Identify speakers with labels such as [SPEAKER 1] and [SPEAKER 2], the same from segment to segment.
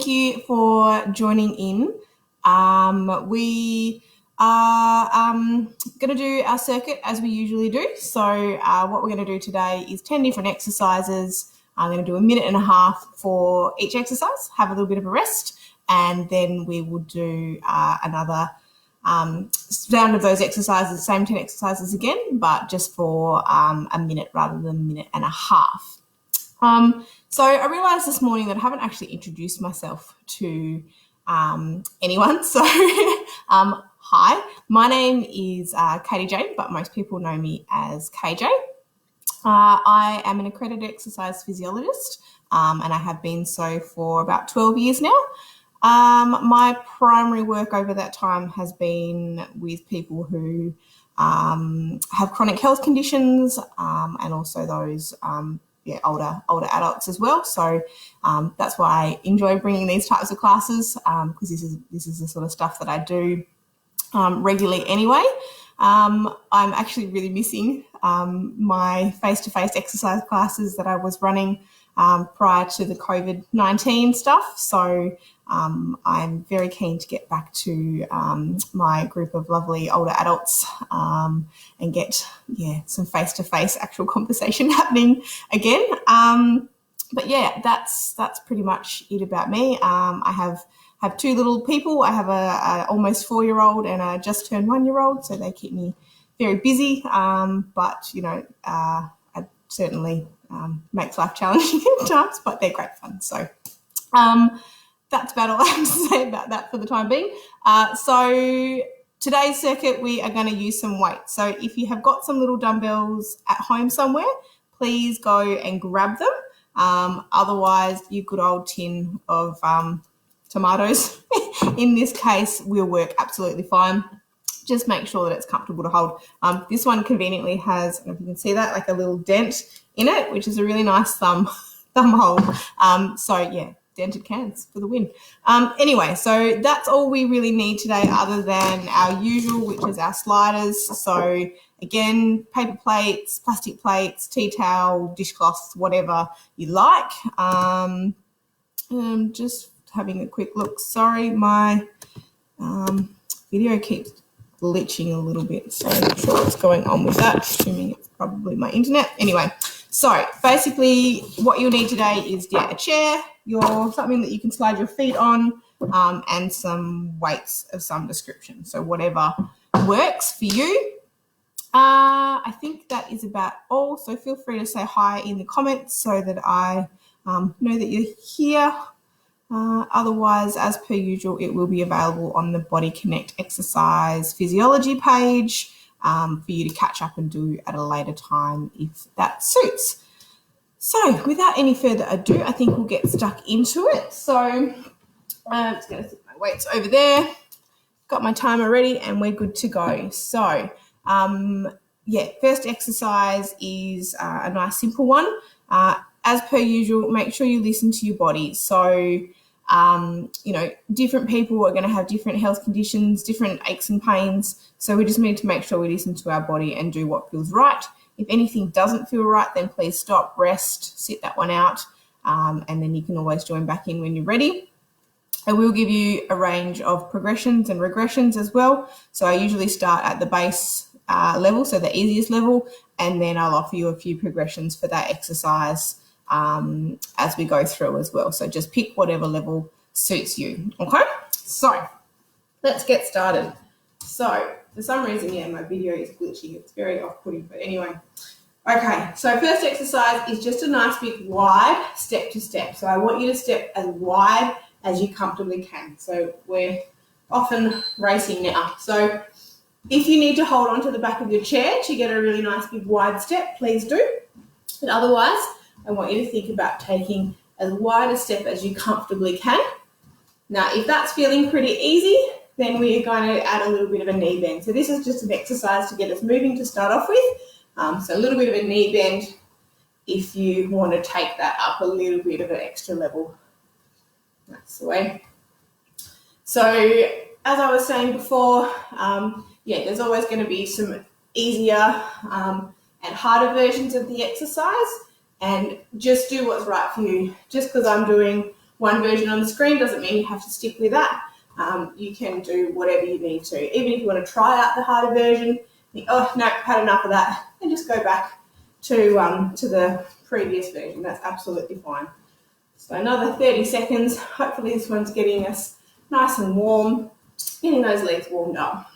[SPEAKER 1] Thank you for joining in. We are going to do our circuit as we usually do. So what we're going to do today is 10 different exercises. I'm going to do a minute and a half for each exercise, have a little bit of a rest, and then we will do another round of those exercises, same 10 exercises again, but just for a minute rather than a minute and a half. So I realised this morning that I haven't actually introduced myself to anyone. So hi, my name is Katie Jane, but most people know me as KJ. I am an accredited exercise physiologist, and I have been so for about 12 years now. My primary work over that time has been with people who have chronic health conditions, and also those older adults as well. So that's why I enjoy bringing these types of classes, because this is the sort of stuff that I do regularly anyway. I'm actually really missing my face-to-face exercise classes that I was running prior to the COVID-19 stuff. So I'm very keen to get back to my group of lovely older adults and get some face-to-face actual conversation happening again. But yeah, that's pretty much it about me. I have two little people. I have a almost 4-year-old and a just turned 1-year-old, so they keep me very busy. But it certainly makes life challenging at times, but they're great fun. So that's about all I have to say about that for the time being. So today's circuit, we are going to use some weights. So if you have got some little dumbbells at home somewhere, please go and grab them. Otherwise, your good old tin of tomatoes in this case will work absolutely fine. Just make sure that it's comfortable to hold. This one conveniently has, I don't know if you can see that, like a little dent in it, which is a really nice thumb hold. So yeah, dented cans for the win. Anyway, so that's all we really need today other than our usual, which is our sliders. So again, paper plates, plastic plates, tea towel, dishcloths, whatever you like. Just having a quick look. Sorry, my video keeps glitching a little bit, so I'm not sure what's going on with that, assuming it's probably my internet. Anyway, so basically what you'll need today is a chair, something that you can slide your feet on, and some weights of some description. So whatever works for you. I think that is about all. So feel free to say hi in the comments so that I know that you're here. Otherwise, as per usual, it will be available on the Body Connect Exercise Physiology page for you to catch up and do at a later time if that suits. So without any further ado, I think we'll get stuck into it. So I'm just going to put my weights over there. Got my timer ready and we're good to go. So first exercise is a nice simple one. As per usual, make sure you listen to your body. So different people are going to have different health conditions, different aches and pains. So we just need to make sure we listen to our body and do what feels right. If anything doesn't feel right, then please stop, rest, sit that one out, and then you can always join back in when you're ready. I will give you a range of progressions and regressions as well. So I usually start at the base level, so the easiest level, and then I'll offer you a few progressions for that exercise as we go through as well. So just pick whatever level suits you. Okay, so let's get started. So for some reason, my video is glitching. It's very off-putting, but anyway. Okay, so first exercise is just a nice big wide step to step. So I want you to step as wide as you comfortably can. So we're often racing now. So if you need to hold on to the back of your chair to get a really nice big wide step, please do. But otherwise, I want you to think about taking as wide a step as you comfortably can. Now, if that's feeling pretty easy, then we are going to add a little bit of a knee bend. So this is just an exercise to get us moving to start off with. So a little bit of a knee bend if you want to take that up a little bit of an extra level. That's the way. So as I was saying before, there's always going to be some easier and harder versions of the exercise, and just do what's right for you. Just because I'm doing one version on the screen doesn't mean you have to stick with that. You can do whatever you need to. Even if you want to try out the harder version, think, oh, no, I've had enough of that, and just go back to the previous version. That's absolutely fine. So another 30 seconds. Hopefully this one's getting us nice and warm, getting those legs warmed up.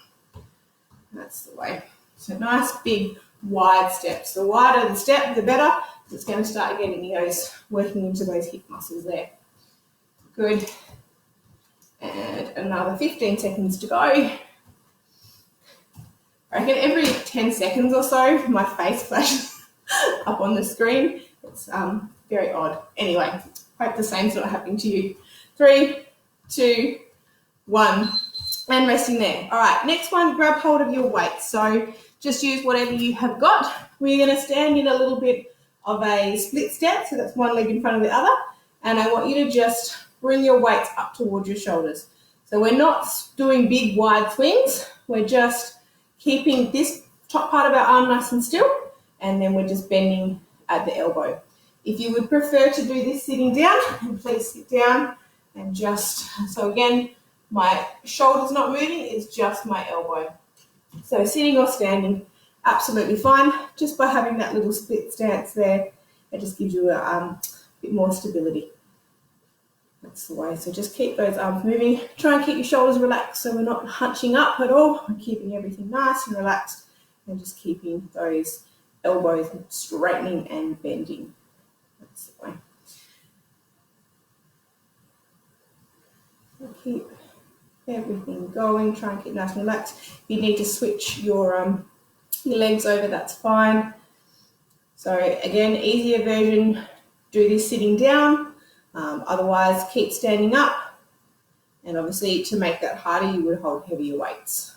[SPEAKER 1] That's the way. So nice, big, wide steps. The wider the step, the better. It's going to start getting those, working into those hip muscles there. Good. And another 15 seconds to go. I reckon every 10 seconds or so, my face flashes up on the screen. It's very odd. Anyway, hope the same's not happening to you. 3, 2, 1, and resting there. All right, next one, grab hold of your weights. So just use whatever you have got. We're going to stand in a little bit of a split stance, so that's one leg in front of the other, and I want you to just bring your weights up towards your shoulders. So we're not doing big, wide swings. We're just keeping this top part of our arm nice and still, and then we're just bending at the elbow. If you would prefer to do this sitting down, then please sit down and just, so again, my shoulder's not moving, it's just my elbow. So sitting or standing, absolutely fine. Just by having that little split stance there, it just gives you a bit more stability. That's the way. So just keep those arms moving. Try and keep your shoulders relaxed so we're not hunching up at all. We're keeping everything nice and relaxed and just keeping those elbows straightening and bending. That's the way. So keep everything going. Try and keep nice and relaxed. If you need to switch your legs over, that's fine. So again, easier version, do this sitting down. Otherwise, keep standing up. And obviously, to make that harder, you would hold heavier weights.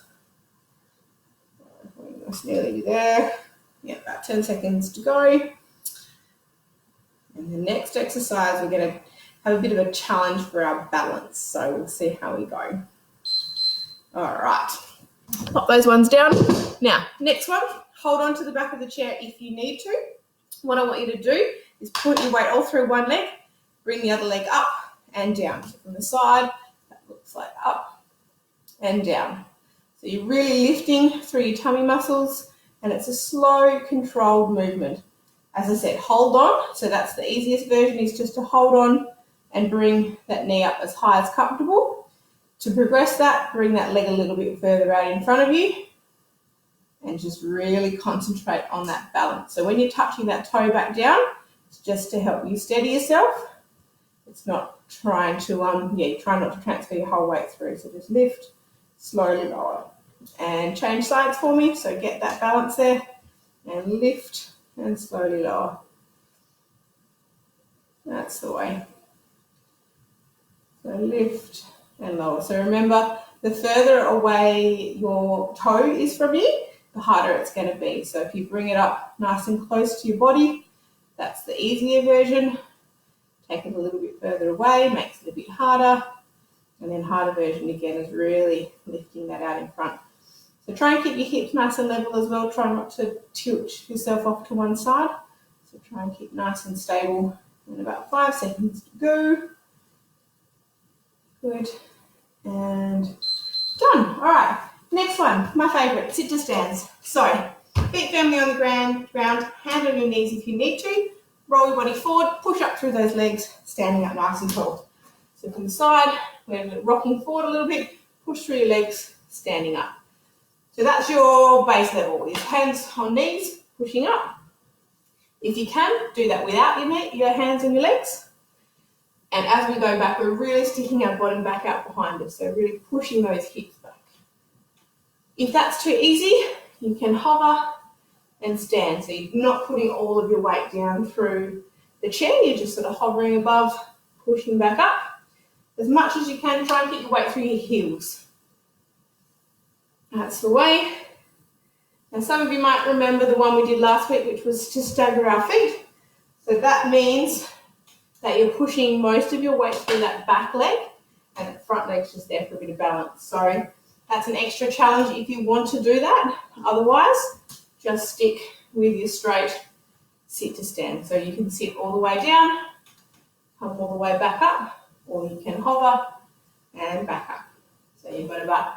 [SPEAKER 1] Almost nearly there. Yeah, about 10 seconds to go. And the next exercise, we're going to have a bit of a challenge for our balance. So we'll see how we go. All right. Pop those ones down. Now, next one, hold on to the back of the chair if you need to. What I want you to do is put your weight all through one leg, bring the other leg up and down. So from the side, that looks like up and down. So you're really lifting through your tummy muscles, and it's a slow, controlled movement. As I said, hold on. So that's the easiest version, is just to hold on and bring that knee up as high as comfortable. To progress that, bring that leg a little bit further out in front of you and just really concentrate on that balance. So when you're touching that toe back down, it's just to help you steady yourself. It's not trying to, try not to transfer your whole weight through. So just lift, slowly lower. And change sides for me, so get that balance there. And lift and slowly lower. That's the way. So lift and lower. So remember, the further away your toe is from you, the harder it's going to be. So if you bring it up nice and close to your body, that's the easier version. Take it a little bit further away, makes it a bit harder. And then harder version again is really lifting that out in front. So try and keep your hips nice and level as well. Try not to tilt yourself off to one side. So try and keep nice and stable. And about 5 seconds to go. Good. And done. All right. Next one, my favourite, sit to stands. So feet firmly on the ground, hand on your knees if you need to. Roll your body forward, push up through those legs, standing up nice and tall. So from the side, we're rocking forward a little bit, push through your legs, standing up. So that's your base level, is hands on knees, pushing up. If you can, do that without your hands on your legs. And as we go back, we're really sticking our bottom back out behind us, so really pushing those hips back. If that's too easy, you can hover and stand. So you're not putting all of your weight down through the chair, you're just sort of hovering above, pushing back up. As much as you can, try and get your weight through your heels. That's the way. And some of you might remember the one we did last week, which was to stagger our feet. So that means that you're pushing most of your weight through that back leg, and the front leg's just there for a bit of balance. So that's an extra challenge if you want to do that. Otherwise, just stick with your straight sit to stand. So you can sit all the way down, come all the way back up, or you can hover and back up. So you've got about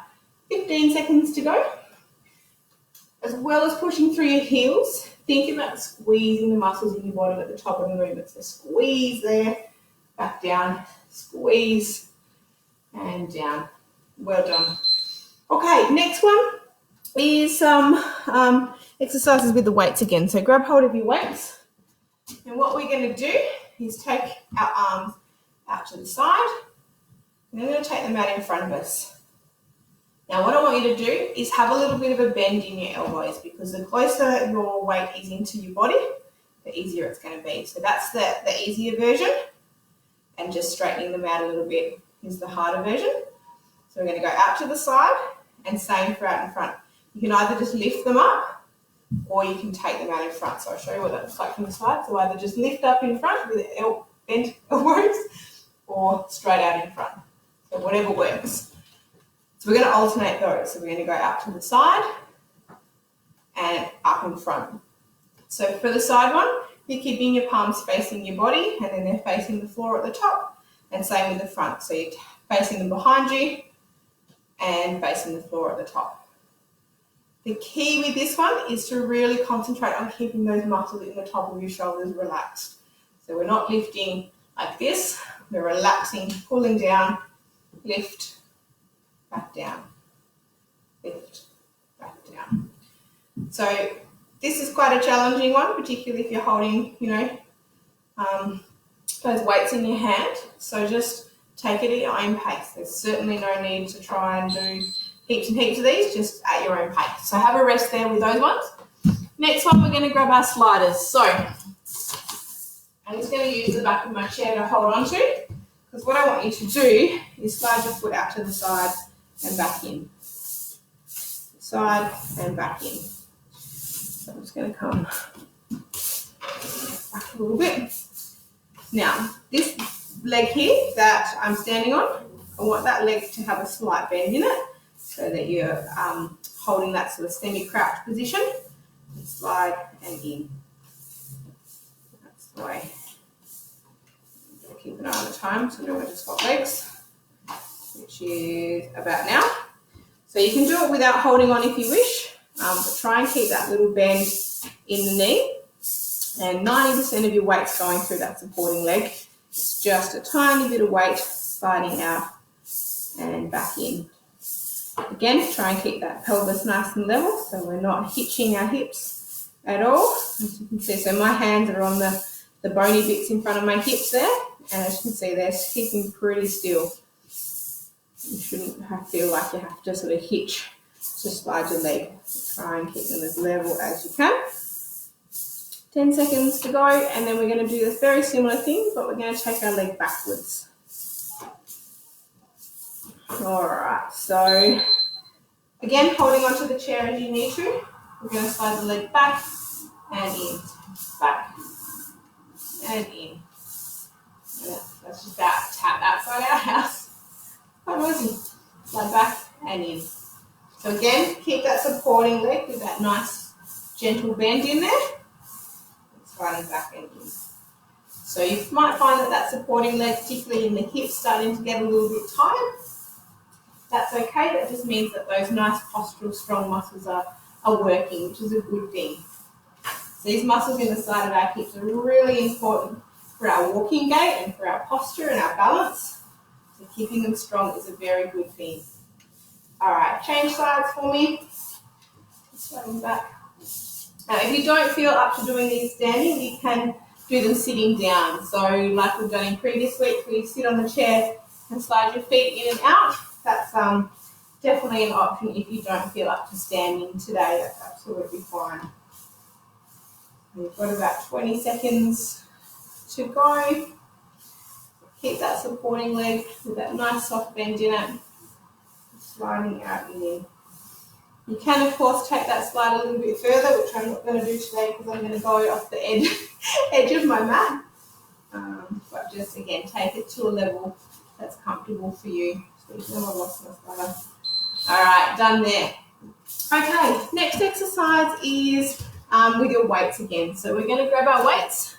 [SPEAKER 1] 15 seconds to go. As well as pushing through your heels, think about squeezing the muscles in your body at the top of the movement. So squeeze there, back down, squeeze, and down. Well done. Okay, next one is some exercises with the weights again. So grab hold of your weights. And what we're going to do is take our arms out to the side. And then we're going to take them out in front of us. Now what I want you to do is have a little bit of a bend in your elbows, because the closer your weight is into your body, the easier it's going to be. So that's the easier version, and just straightening them out a little bit is the harder version. So we're going to go out to the side, and same for out in front. You can either just lift them up or you can take them out in front. So I'll show you what that looks like from the side. So either just lift up in front with bent elbows or straight out in front. So whatever works. So we're going to alternate those. So we're going to go out to the side and up in front. So for the side one, you're keeping your palms facing your body, and then they're facing the floor at the top, and same with the front. So you're facing them behind you and facing the floor at the top. The key with this one is to really concentrate on keeping those muscles in the top of your shoulders relaxed. So we're not lifting like this, we're relaxing, pulling down, lift, back down, lift, back down. So this is quite a challenging one, particularly if you're holding, those weights in your hand. So just take it at your own pace. There's certainly no need to try and do heaps and heaps of these, just at your own pace. So have a rest there with those ones. Next one, we're going to grab our sliders. So I'm just going to use the back of my chair to hold on to, because what I want you to do is slide your foot out to the side and back in. Side and back in. So I'm just going to come back a little bit. Now, this leg here that I'm standing on, I want that leg to have a slight bend in it, so that you're holding that sort of semi-crouched position. Slide and in. That's the way. Keep an eye on the time, so now we're just swap legs, which is about now. So you can do it without holding on if you wish, but try and keep that little bend in the knee, and 90% of your weight's going through that supporting leg. It's just a tiny bit of weight sliding out and back in. Again, try and keep that pelvis nice and level, so we're not hitching our hips at all. As you can see, so my hands are on the bony bits in front of my hips there, and as you can see, they're keeping pretty still. You shouldn't feel like you have to sort of hitch to slide your leg. So try and keep them as level as you can. 10 seconds to go, and then we're going to do this very similar thing, but we're going to take our leg backwards. All right, so again, holding onto the chair as you need to. We're going to slide the leg back and in, back and in. And that's just about tap outside our house. Quite noisy. Slide back and in. So again, keep that supporting leg with that nice gentle bend in there. Sliding back and in. So you might find that supporting leg, particularly in the hips, starting to get a little bit tired. That's okay. That just means that those nice postural strong muscles are working, which is a good thing. So these muscles in the side of our hips are really important for our walking gait and for our posture and our balance. So keeping them strong is a very good thing. All right, change sides for me. Sliding back. Now, if you don't feel up to doing these standing, you can do them sitting down. So like we've done in previous weeks, where you sit on the chair and slide your feet in and out. That's definitely an option if you don't feel up to standing today. That's absolutely fine. We've got about 20 seconds to go. Keep that supporting leg with that nice soft bend in it. Sliding out in. You can, of course, take that slide a little bit further, which I'm not going to do today because I'm going to go off the edge of my mat. But just, again, take it to a level that's comfortable for you. So I lost my slider. All right, done there. Okay, next exercise is with your weights again. So we're going to grab our weights.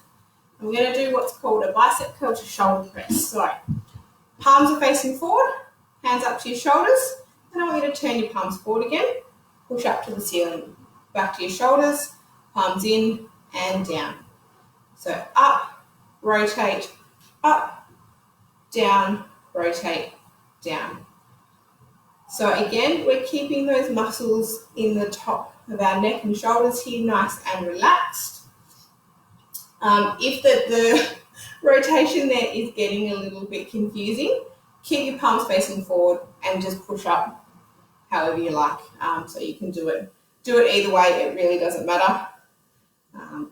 [SPEAKER 1] And we're going to do what's called a bicep curl to shoulder press. So palms are facing forward, hands up to your shoulders, and I want you to turn your palms forward again, push up to the ceiling, back to your shoulders, palms in and down. So up, rotate, up, down, rotate, down. So again, we're keeping those muscles in the top of our neck and shoulders here nice and relaxed. If the rotation there is getting a little bit confusing, keep your palms facing forward and just push up however you like. So you can do it either way, it really doesn't matter.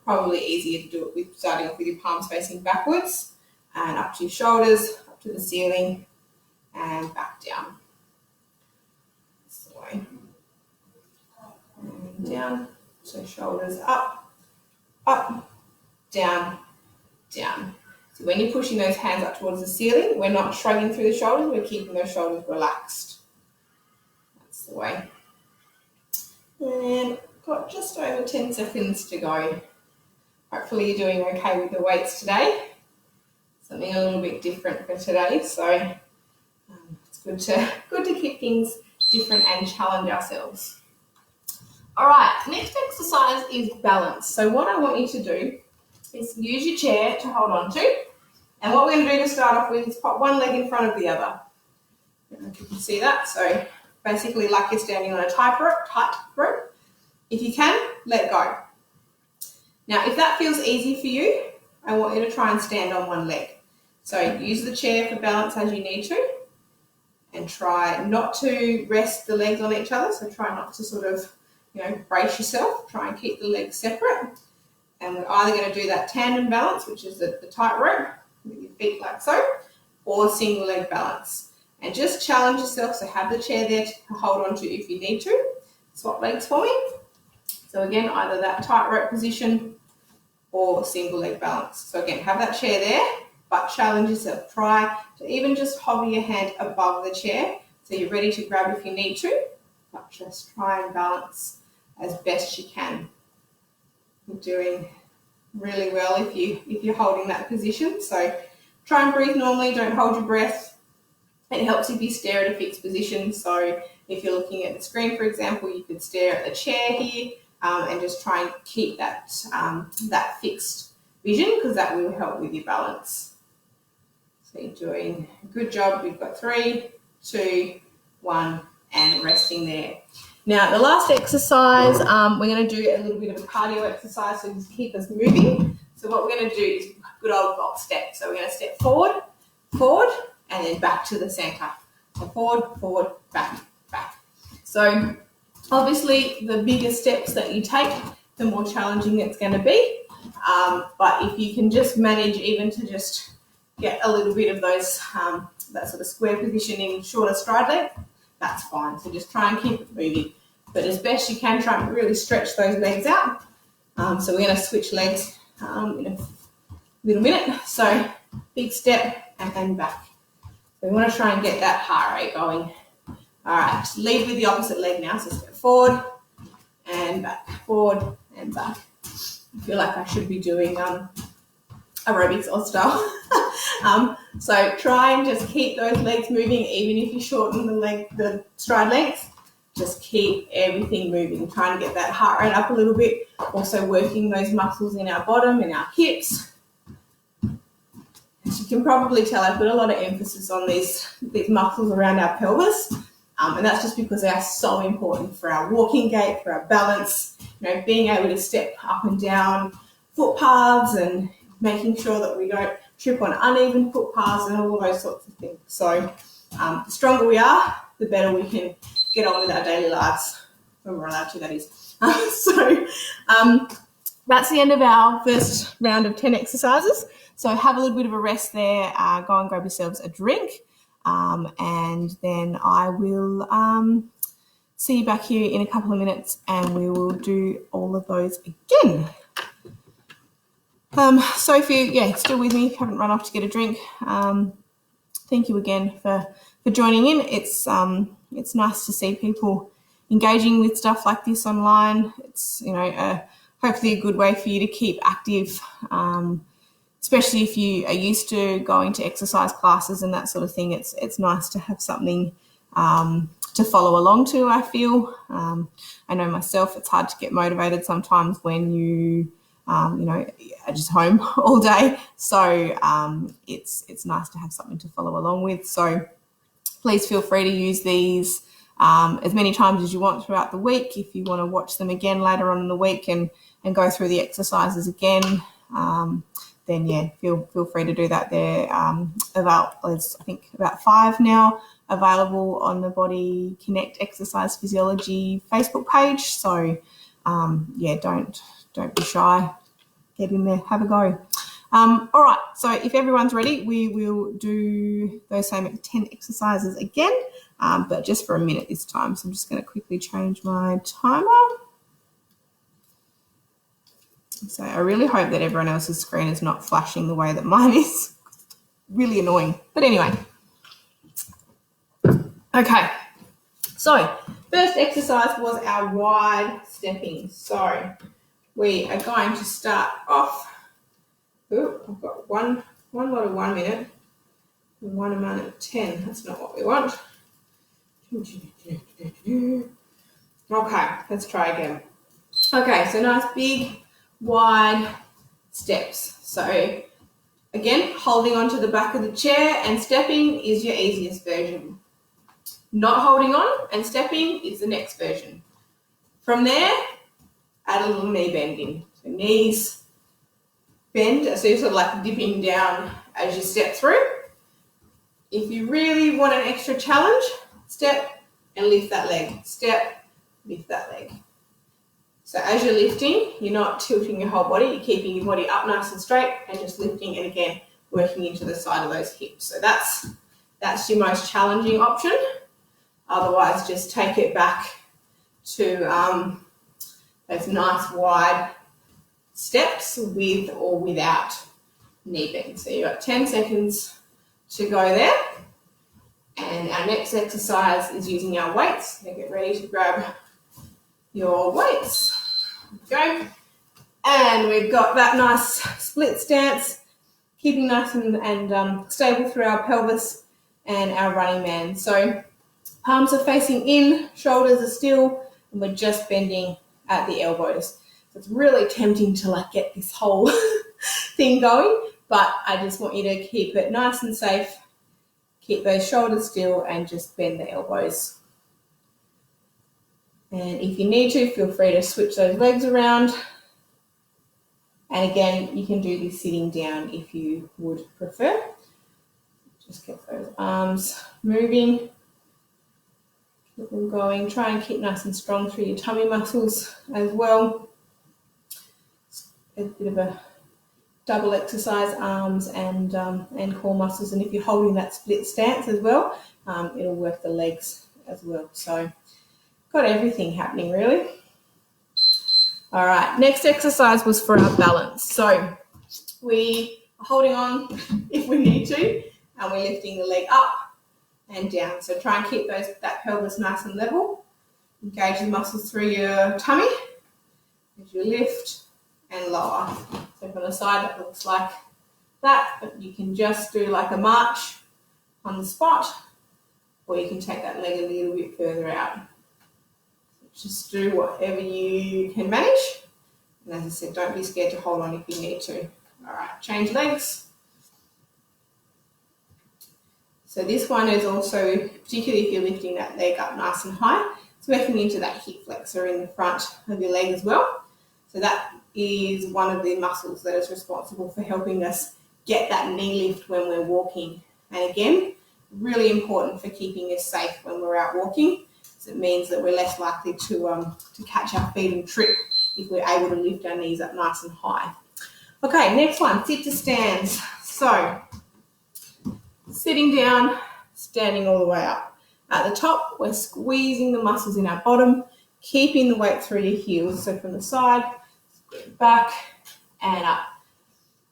[SPEAKER 1] Probably easier to do it with starting off with your palms facing backwards and up to your shoulders, up to the ceiling and back down. This way. And down, so shoulders up, up, down, down. So when you're pushing those hands up towards the ceiling, we're not shrugging through the shoulders, we're keeping those shoulders relaxed. That's the way. And got just over 10 seconds to go. Hopefully you're doing okay with the weights today. Something a little bit different for today, so it's good to keep things different and challenge ourselves. All right, next exercise is balance. So what I want you to do is use your chair to hold on to, and what we're going to do to start off with is pop one leg in front of the other. I don't know if you can see that. So basically like you're standing on a tight rope. If you can, let go. Now, if that feels easy for you, I want you to try and stand on one leg. So use the chair for balance as you need to, and try not to rest the legs on each other. So try not to sort of, brace yourself. Try and keep the legs separate. And we're either going to do that tandem balance, which is the tight rope with your feet like so, or single leg balance. And just challenge yourself. So have the chair there to hold on to if you need to. Swap legs for me. So again, either that tight rope position or single leg balance. So again, have that chair there, but challenge yourself. Try to even just hover your hand above the chair so you're ready to grab if you need to, but just try and balance as best you can. You're doing really well if you're holding that position. So try and breathe normally, don't hold your breath. It helps if you stare at a fixed position. So if you're looking at the screen, for example, you could stare at the chair here and just try and keep that fixed vision, because that will help with your balance. So you're doing a good job. We've got 3, 2, 1, and resting there. Now, the last exercise, we're going to do a little bit of a cardio exercise to just keep us moving. So what we're going to do is good old box step. So we're going to step forward, and then back to the centre. So forward, back. So obviously, the bigger steps that you take, the more challenging it's going to be. But if you can just manage even to just get a little bit of those, that sort of square position in shorter stride length, that's fine. So just try and keep it moving. But as best you can, try and really stretch those legs out. So we're going to switch legs in a little minute. So big step and then back. So we want to try and get that heart rate going. All right, lead with the opposite leg now. So step forward and back, forward and back. I feel like I should be doing aerobics or style. So try and just keep those legs moving, even if you shorten the stride length. Just keep everything moving. Trying to get that heart rate up a little bit. Also working those muscles in our bottom and our hips. As you can probably tell, I put a lot of emphasis on these muscles around our pelvis. And that's just because they are so important for our walking gait, for our balance, being able to step up and down footpaths and making sure that we don't trip on uneven footpaths and all those sorts of things. So the stronger we are, the better we can get on with our daily lives, when we're allowed to, that is. So that's the end of our first round of 10 exercises. So have a little bit of a rest there, go and grab yourselves a drink, and then I will see you back here in a couple of minutes and we will do all of those again. So if you're still with me, haven't run off to get a drink, thank you again for joining in. It's nice to see people engaging with stuff like this online. It's hopefully a good way for you to keep active, especially if you are used to going to exercise classes and that sort of thing, it's nice to have something to follow along to, I feel. I know myself, it's hard to get motivated sometimes when you are just home all day. So it's nice to have something to follow along with. So please feel free to use these as many times as you want throughout the week. If you want to watch them again later on in the week and go through the exercises again, then yeah, feel free to do that. There's I think about 5 now available on the Body Connect Exercise Physiology Facebook page. So yeah, don't be shy. Get in there, have a go. All right, so if everyone's ready, we will do those same 10 exercises again, but just for a minute this time. So I'm just going to quickly change my timer. So I really hope that everyone else's screen is not flashing the way that mine is. Really annoying. But anyway. Okay. So first exercise was our wide stepping. So we are going to start off. I've got one lot of 1 minute and one amount of 10. That's not what we want. Okay, let's try again. Okay, so nice big wide steps. So again, holding onto the back of the chair and stepping is your easiest version. Not holding on and stepping is the next version. From there, add a little knee bending. So knees bend, so you're sort of like dipping down as you step through. If you really want an extra challenge, step and lift that leg. Step, lift that leg. So as you're lifting, you're not tilting your whole body, you're keeping your body up nice and straight and just lifting, and again, working into the side of those hips. So that's your most challenging option. Otherwise, just take it back to those nice wide steps with or without knee bend. So you've got 10 seconds to go there. And our next exercise is using our weights. So get ready to grab your weights. Go. And we've got that nice split stance, keeping nice and stable through our pelvis and our running man. So palms are facing in, shoulders are still, and we're just bending at the elbows. So it's really tempting to get this whole thing going, but I just want you to keep it nice and safe, keep those shoulders still, and just bend the elbows. And if you need to, feel free to switch those legs around. And again, you can do this sitting down if you would prefer. Just get those arms moving. Keep them going. Try and keep nice and strong through your tummy muscles as well. A bit of a double exercise, arms and core muscles. And if you're holding that split stance as well, it'll work the legs as well. So got everything happening really. All right, next exercise was for our balance. So we are holding on if we need to, and we're lifting the leg up and down. So try and keep that pelvis nice and level. Engage the muscles through your tummy as you lift and lower. So from the side that looks like that, but you can just do like a march on the spot, or you can take that leg a little bit further out. Just do whatever you can manage. And as I said, don't be scared to hold on if you need to. All right, change legs. So this one is also, particularly if you're lifting that leg up nice and high, it's working into that hip flexor in the front of your leg as well. So that is one of the muscles that is responsible for helping us get that knee lift when we're walking. And again, really important for keeping us safe when we're out walking. It means that we're less likely to catch our feet and trip if we're able to lift our knees up nice and high. Okay, next one, sit to stands. So sitting down, standing all the way up. At the top, we're squeezing the muscles in our bottom, keeping the weight through your heels. So from the side, back and up.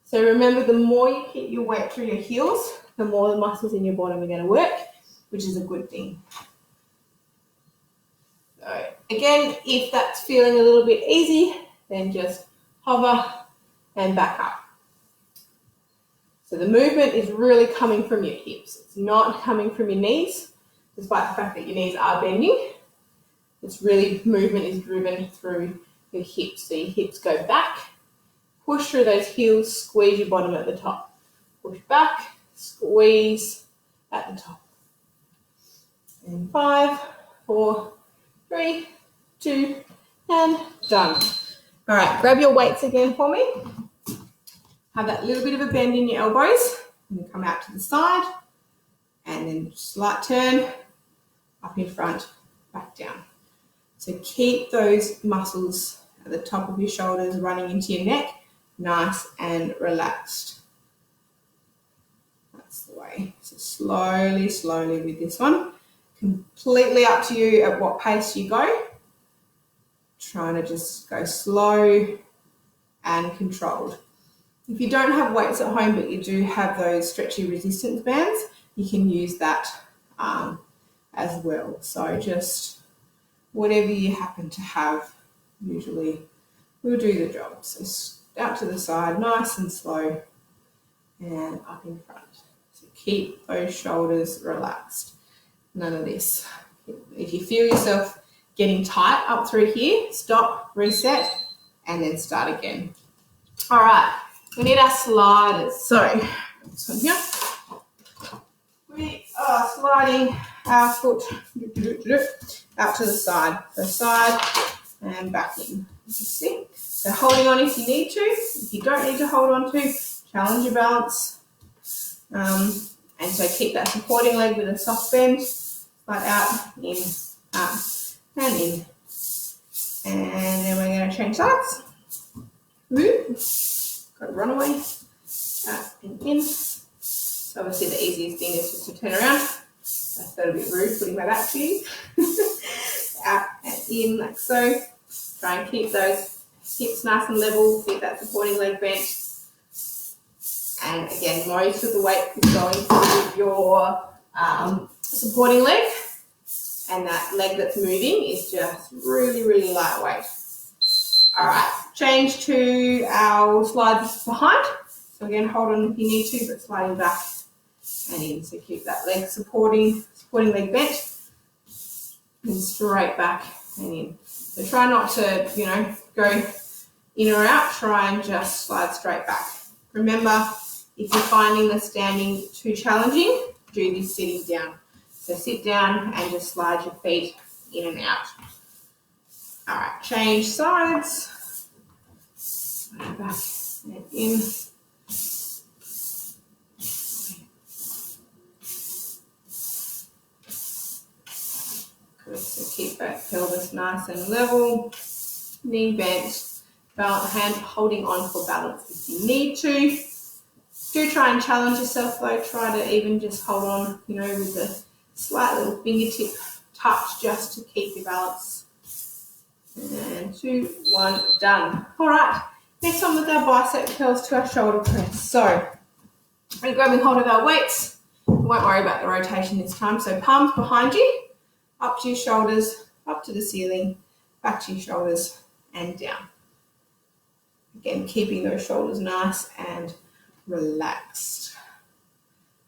[SPEAKER 1] So remember, the more you keep your weight through your heels, the more the muscles in your bottom are going to work, which is a good thing. So again, if that's feeling a little bit easy, then just hover and back up. So the movement is really coming from your hips. It's not coming from your knees, despite the fact that your knees are bending. It's really movement is driven through your hips. So your hips go back, push through those heels, squeeze your bottom at the top. Push back, squeeze at the top. And 5, 4, 3, 2, and done. All right, grab your weights again for me. Have that little bit of a bend in your elbows. And then come out to the side. And then slight turn, up in front, back down. So keep those muscles at the top of your shoulders running into your neck, nice and relaxed. That's the way. So slowly, slowly with this one. Completely up to you at what pace you go. Trying to just go slow and controlled. If you don't have weights at home but you do have those stretchy resistance bands, you can use that as well. So just whatever you happen to have usually will do the job. So out to the side, nice and slow, and up in front. So keep those shoulders relaxed. None of this. If you feel yourself getting tight up through here, stop, reset, and then start again. All right, we need our sliders. So this one here. We are sliding our foot out to the side. So side and back in. You see? So holding on if you need to. If you don't need to hold on to, challenge your balance. And so keep that supporting leg with a soft bend. Slide out, in, out, and in. And then we're going to change sides. Got to run away. Out and in. So obviously the easiest thing is just to turn around. That's a bit rude putting my back to you. Out and in like so. Try and keep those hips nice and level. Keep that supporting leg bent. And again, most of the weight is going through your supporting leg. And that leg that's moving is just really, really lightweight. All right, change to our slides behind. So again, hold on if you need to, but sliding back and in. So keep that leg supporting leg bent and straight back and in. So try not to, go in or out. Try and just slide straight back. Remember, if you're finding the standing too challenging, do this sitting down. So sit down and just slide your feet in and out. All right, change sides. Back and in. Good, so keep that pelvis nice and level. Knee bent, hand holding on for balance if you need to. Do try and challenge yourself though. Try to even just hold on, with the slight little fingertip touch just to keep your balance. And 2, 1, done. All right, next one with our bicep curls to our shoulder press. So we're grabbing hold of our weights. Won't worry about the rotation this time. So palms behind you, up to your shoulders, up to the ceiling, back to your shoulders and down. Again, keeping those shoulders nice and relaxed.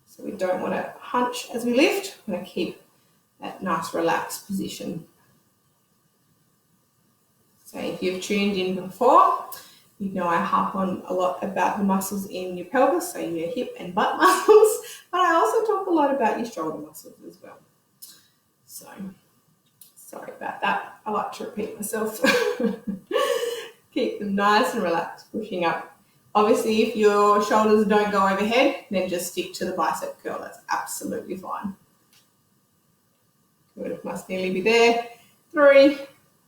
[SPEAKER 1] So we don't want to hunch as we lift. We're going to keep that nice relaxed position. So if you've tuned in before, you know I harp on a lot about the muscles in your pelvis, so your hip and butt muscles, but I also talk a lot about your shoulder muscles as well. So sorry about that. I like to repeat myself. Keep them nice and relaxed, pushing up. Obviously, if your shoulders don't go overhead, then just stick to the bicep curl. That's absolutely fine. Good, must nearly be there. 3,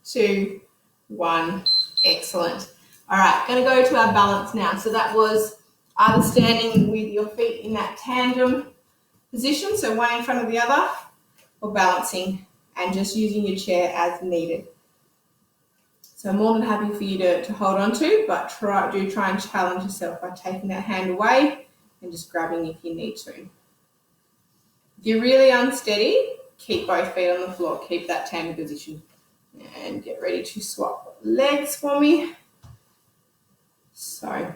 [SPEAKER 1] 2, 1. Excellent. All right, going to go to our balance now. So that was either standing with your feet in that tandem position, so one in front of the other, or balancing and just using your chair as needed. So I'm more than happy for you to hold on to, but do try and challenge yourself by taking that hand away and just grabbing if you need to. If you're really unsteady, keep both feet on the floor. Keep that tandem position. And get ready to swap legs for me. So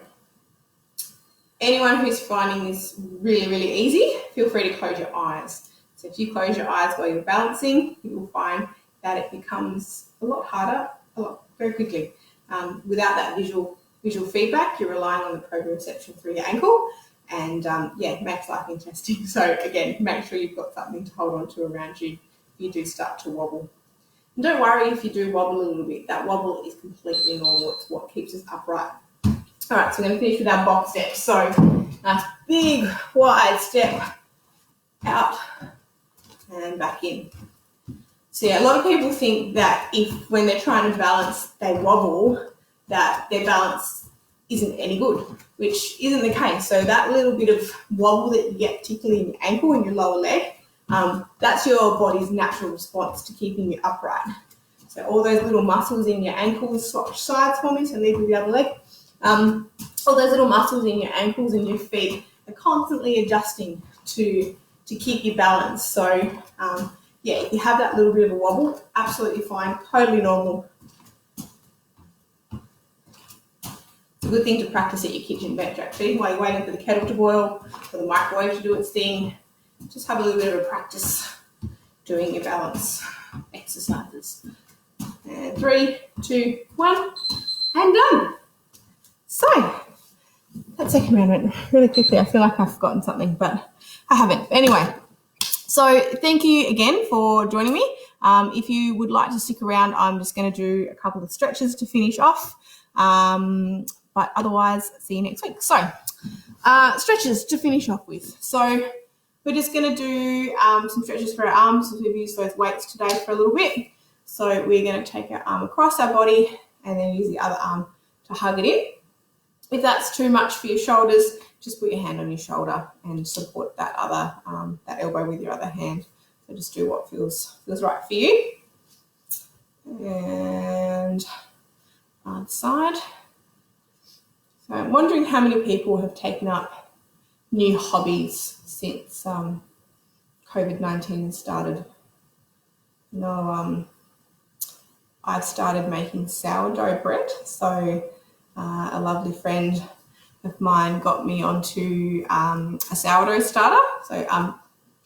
[SPEAKER 1] anyone who's finding this really, really easy, feel free to close your eyes. So if you close your eyes while you're balancing, you will find that it becomes a lot harder, very quickly. Without that visual feedback, you're relying on the proprioception through your ankle, and it makes life interesting. So again, make sure you've got something to hold on to around you if you do start to wobble. And don't worry if you do wobble a little bit. That wobble is completely normal. It's what keeps us upright. All right, so we're going to finish with our box step. So nice big wide step out and back in. So a lot of people think that if when they're trying to balance, they wobble, that their balance isn't any good, which isn't the case. So that little bit of wobble that you get, particularly in your ankle and your lower leg, that's your body's natural response to keeping you upright. So all those little muscles in your ankles, swap sides for me, so lead with the other leg. All those little muscles in your ankles and your feet are constantly adjusting to keep you balanced. So if you have that little bit of a wobble, absolutely fine, totally normal. It's a good thing to practice at your kitchen bench actually, while you're waiting for the kettle to boil, for the microwave to do its thing. Just have a little bit of a practice doing your balance exercises. And 3, 2, 1, and done. So that second round went really quickly. I feel like I've forgotten something, but I haven't. Anyway, so thank you again for joining me. If you would like to stick around, I'm just going to do a couple of stretches to finish off. But otherwise, see you next week. So stretches to finish off with. So we're just going to do some stretches for our arms. We've used those weights today for a little bit. So we're going to take our arm across our body and then use the other arm to hug it in. If that's too much for your shoulders, just put your hand on your shoulder and support that other that elbow with your other hand. So just do what feels right for you. And other side. So I'm wondering how many people have taken up new hobbies since COVID-19 started. I've started making sourdough bread. So a lovely friend of mine got me onto a sourdough starter. So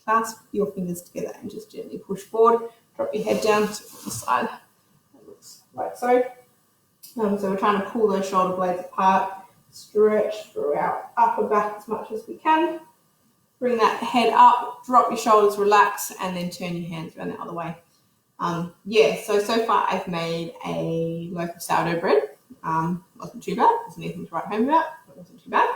[SPEAKER 1] clasp your fingers together and just gently push forward. Drop your head down to the side. That looks like so. So we're trying to pull those shoulder blades apart, stretch through our upper back as much as we can. Bring that head up, drop your shoulders, relax, and then turn your hands around the other way. So far I've made a loaf of sourdough bread. Wasn't too bad. Wasn't anything to write home about, but wasn't too bad.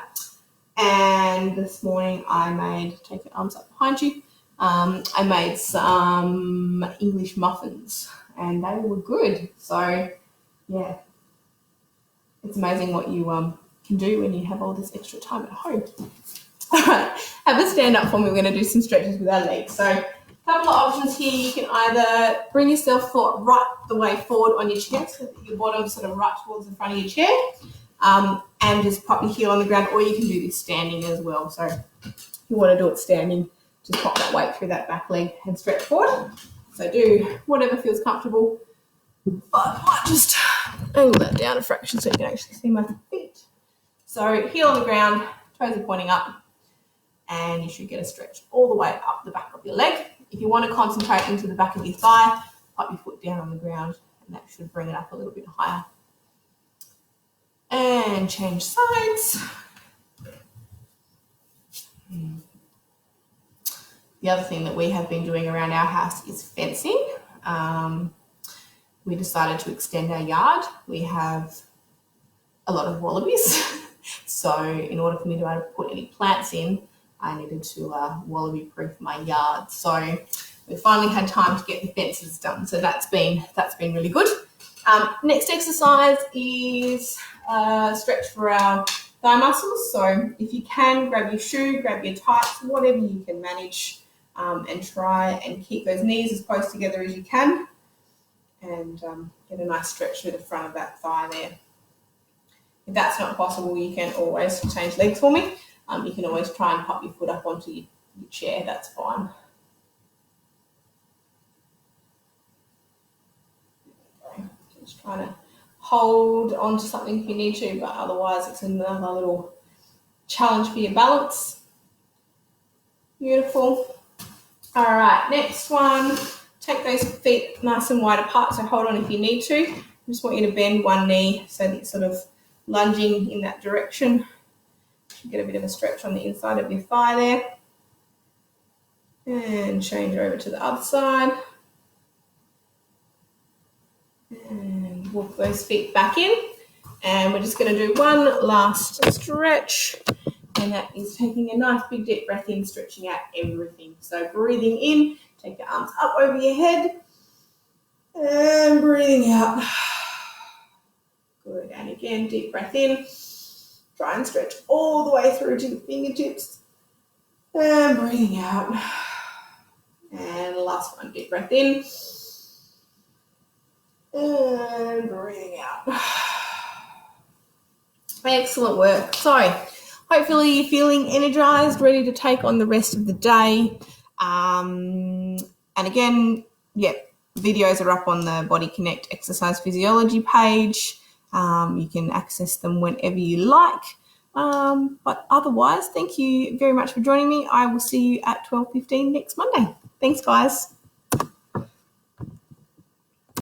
[SPEAKER 1] And this morning I made, take your arms up behind you, I made some English muffins and they were good. So yeah, it's amazing what you can do when you have all this extra time at home. All right, have a stand up for me. We're going to do some stretches with our legs. So a couple of options here. You can either bring yourself right the way forward on your chair, so that your bottom's sort of right towards the front of your chair, and just pop your heel on the ground, or you can do this standing as well. So if you want to do it standing, just pop that weight through that back leg and stretch forward. So do whatever feels comfortable, but I might just angle that down a fraction so you can actually see my feet. So heel on the ground, toes are pointing up, and you should get a stretch all the way up the back of your leg. If you want to concentrate into the back of your thigh, pop your foot down on the ground, and that should bring it up a little bit higher. And change sides. The other thing that we have been doing around our house is fencing. We decided to extend our yard. We have a lot of wallabies. So in order for me to be able to put any plants in, I needed to wallaby-proof my yard. So we finally had time to get the fences done. So that's been really good. Next exercise is stretch for our thigh muscles. So if you can, grab your shoe, grab your tights, whatever you can manage, and try and keep those knees as close together as you can, and get a nice stretch through the front of that thigh there. If that's not possible, you can always change legs for me. You can always try and pop your foot up onto your chair, that's fine. Just trying to hold onto something if you need to, but otherwise it's another little challenge for your balance. Beautiful. All right, next one. Take those feet nice and wide apart, so hold on if you need to. I just want you to bend one knee so that you're sort of lunging in that direction. You get a bit of a stretch on the inside of your thigh there. And change over to the other side. And walk those feet back in. And we're just going to do one last stretch. And that is taking a nice big deep breath in, stretching out everything. So breathing in, take your arms up over your head. And breathing out. Good. And again, deep breath in. Try and stretch all the way through to the fingertips. And breathing out. And last one, deep breath in. And breathing out. Excellent work. So hopefully you're feeling energized, ready to take on the rest of the day. And again, videos are up on the Body Connect Exercise Physiology page. You can access them whenever you like. But otherwise, thank you very much for joining me. I will see you at 12:15 next Monday. Thanks, guys.